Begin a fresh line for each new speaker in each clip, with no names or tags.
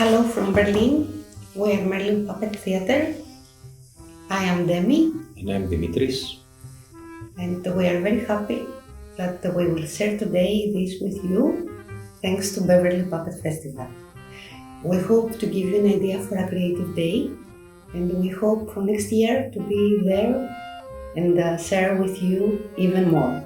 Hello from Berlin. We are Merlin Puppet Theater. I am Demi,
And I'm Dimitris.
and we are very happy that we will share today this with you thanks to Beverly Puppet Festival. We hope to give you an idea for a creative day, and we hope for next year to be there and share with you even more.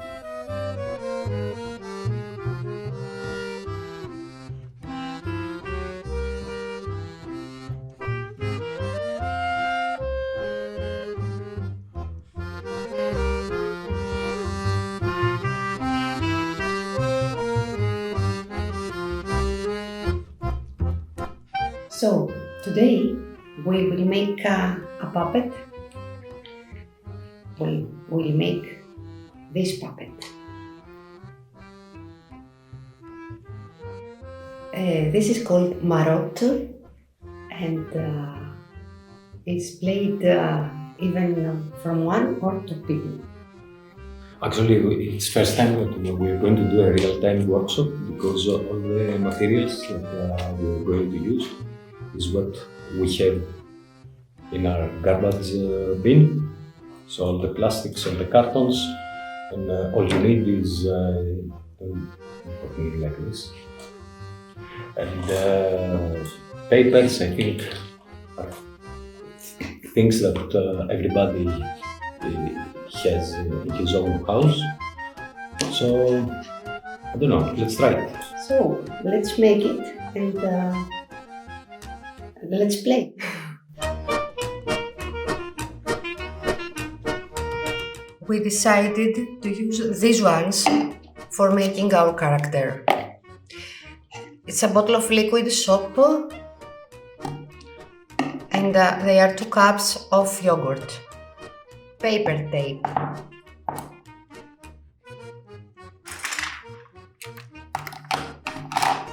So, today we will make a puppet. We will make this puppet. This is called Marot, and it's played even from one or two people.
Actually, it's first time that we're going to do a real-time workshop because all the materials that we're going to use is what we have in our garbage bin. So all the plastics, all the cartons, and all you need is something like this. And papers, I think, are things that everybody has in his own house. So, I don't know, let's try it.
So, let's make it and let's play. We decided to use these ones for making our character. It's a bottle of liquid soap and they are 2 cups of yogurt. Paper tape.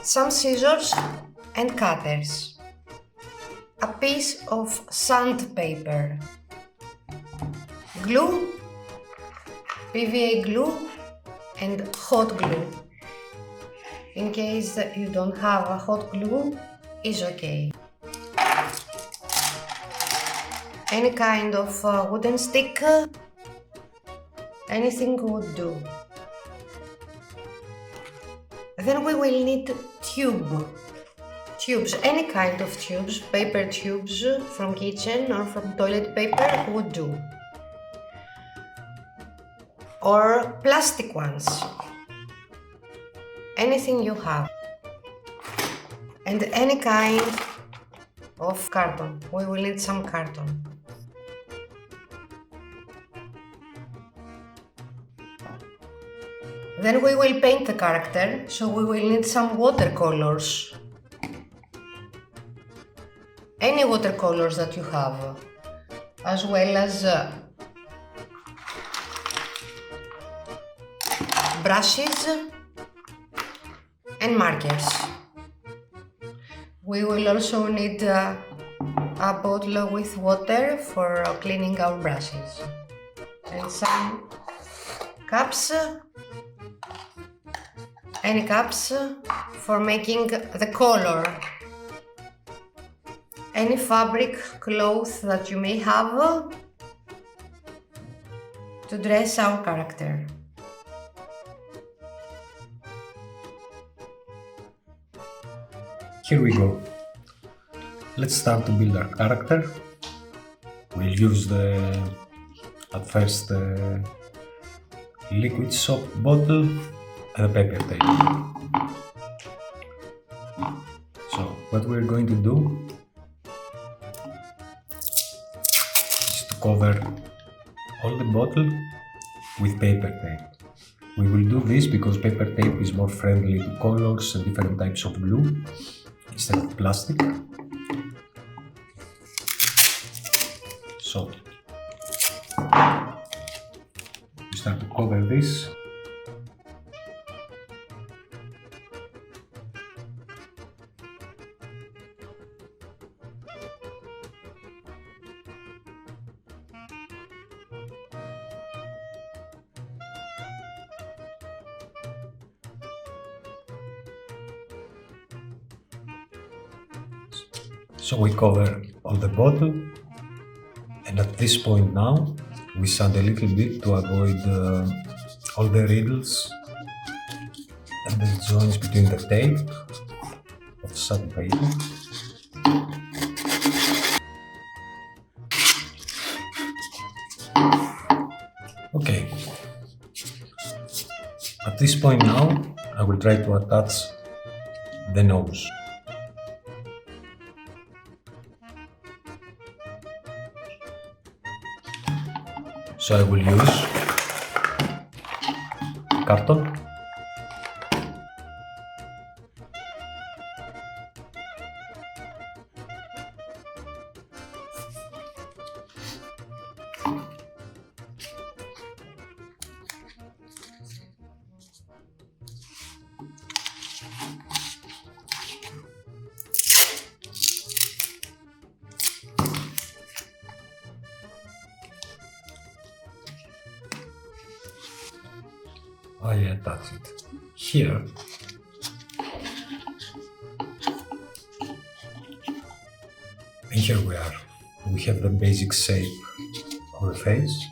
Some scissors and cutters. A piece of sandpaper. Glue, PVA glue and hot glue. In case that you don't have a hot glue, is okay. Any kind of wooden stick, anything would do. Then we will need tubes, any kind of tubes, paper tubes from kitchen or from toilet paper would do. Or plastic ones, anything you have. And any kind of carton, we will need some carton. Then we will paint the character, so we will need some watercolors. Any watercolors that you have, as well as brushes and markers. We will also need a bottle with water for cleaning our brushes and some cups. Any cups for making the color. Any fabric, cloth that you may have to dress our character.
Here we go. Let's start to build our character. We'll use at first the liquid soap bottle and a paper tape. So what we're going to do is to cover all the bottle with paper tape. We will do this because paper tape is more friendly to colors and different types of glue instead of plastic. So we start to cover this. So we cover all the bottle, and at this point now we sand a little bit to avoid all the riddles and the joints between the tape of sandpaper. Okay, at this point now I will try to attach the nose. So I will use carton. I attach it here. And here we are. We have the basic shape of the face.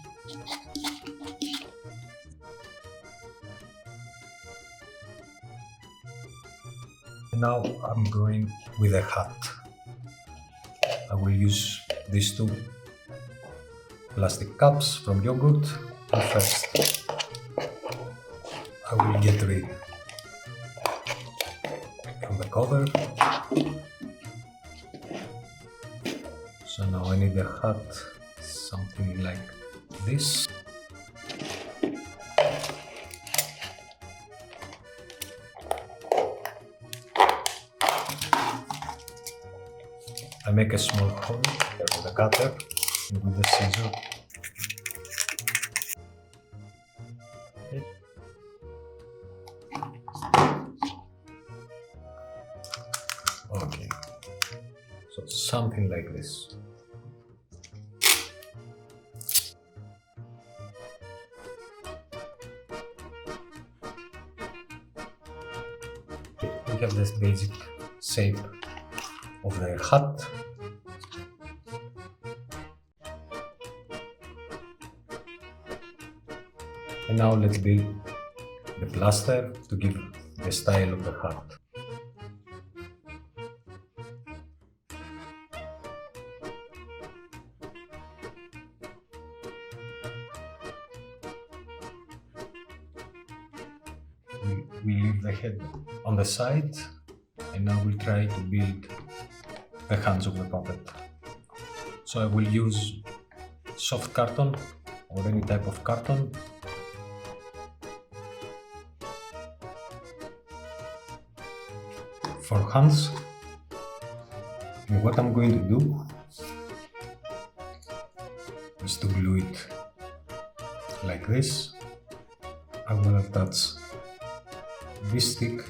And now I'm going with a hat. I will use these two plastic cups from yogurt. And first, I will get rid from the cover. So now I need a hat, something like this. I make a small hole here with a cutter and with a scissor. Okay, so something like this. We have this basic shape of the hat. And now let's build the plaster to give the style of the hat. We leave the head on the side, and now we'll try to build the hands of the puppet. So I will use soft carton or any type of carton. For hands, and what I'm going to do is to glue it like this. I will attach this stick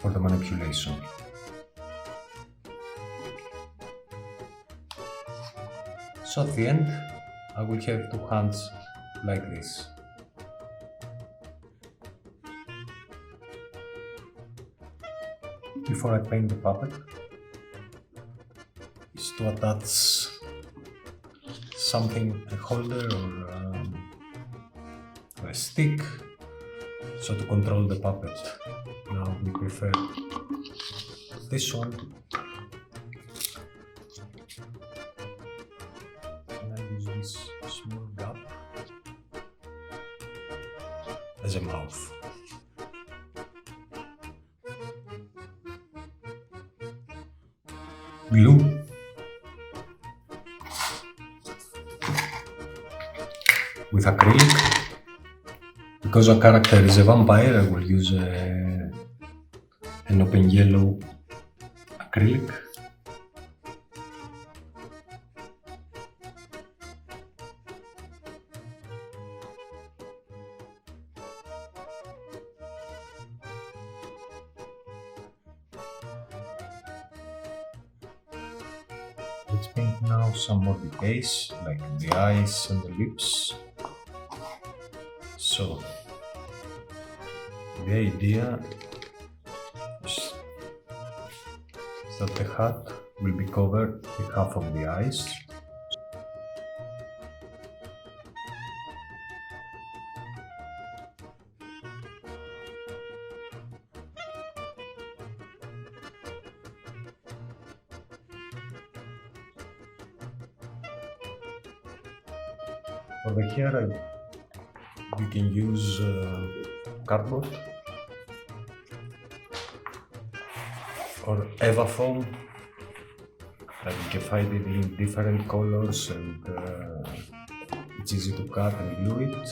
for the manipulation. So at the end, I will have two hands like this. Before I paint the puppet, is to attach something, a holder or a stick, so to control the puppet. Now we prefer this one. And I use this small gap as a mouth. Glue. With acrylic. Because our character is a vampire, I will use an open yellow acrylic. Let's paint now some more details, like the eyes and the lips. So, the idea is that the hat will be covered with half of the eyes. For the hair, you can use cardboard or Eva foam, that you can find it in different colors, and it's easy to cut and glue it.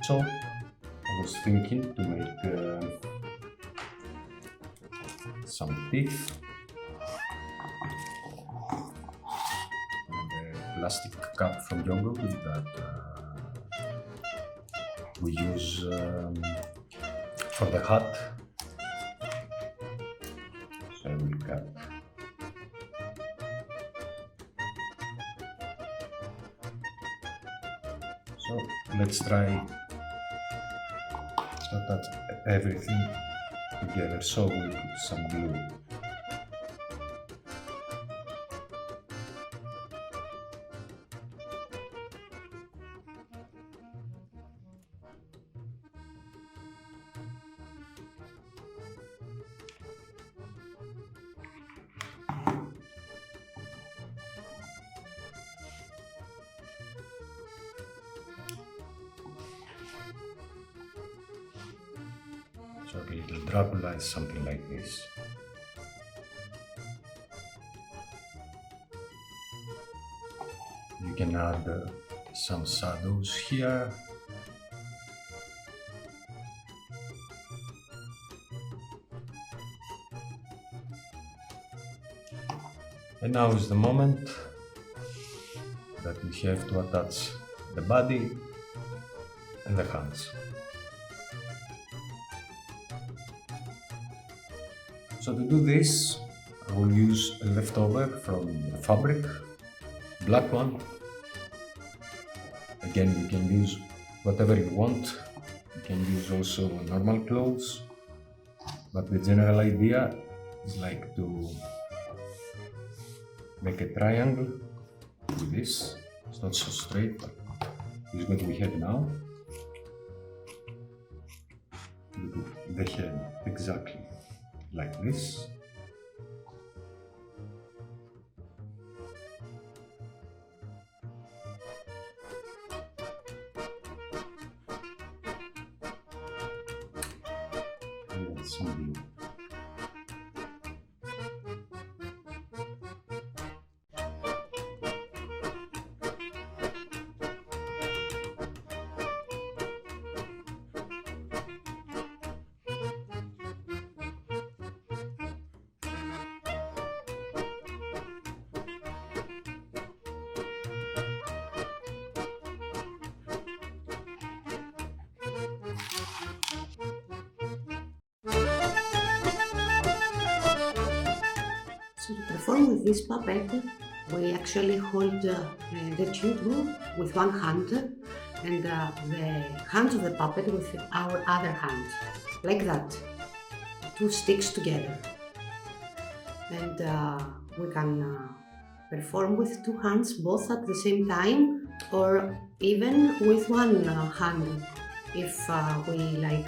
So I was thinking to make some teeth and a plastic cup from yogurt that we use for the hat. So I will cut. So let's try to attach everything together. So we'll put some glue. So a little Dracula is something like this. You can add some shadows here. And now is the moment that we have to attach the body and the hands. So to do this, I will use a leftover from the fabric, black one. Again, you can use whatever you want. You can use also normal clothes, but the general idea is like to make a triangle with this. It's not so straight, but this is what we have now. The head exactly like this. And some glue.
So to perform with this puppet, we actually hold the tube with one hand and the hand of the puppet with our other hand, like that, two sticks together. And we can perform with two hands both at the same time, or even with one hand if we like,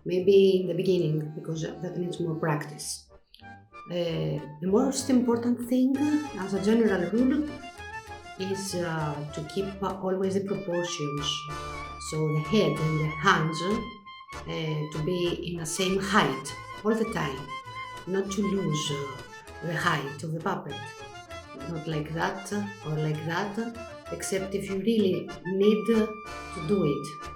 maybe in the beginning, because that needs more practice. The most important thing, as a general rule, is to keep always the proportions. So the head and the hands to be in the same height all the time, not to lose the height of the puppet. Not like that or like that, except if you really need to do it.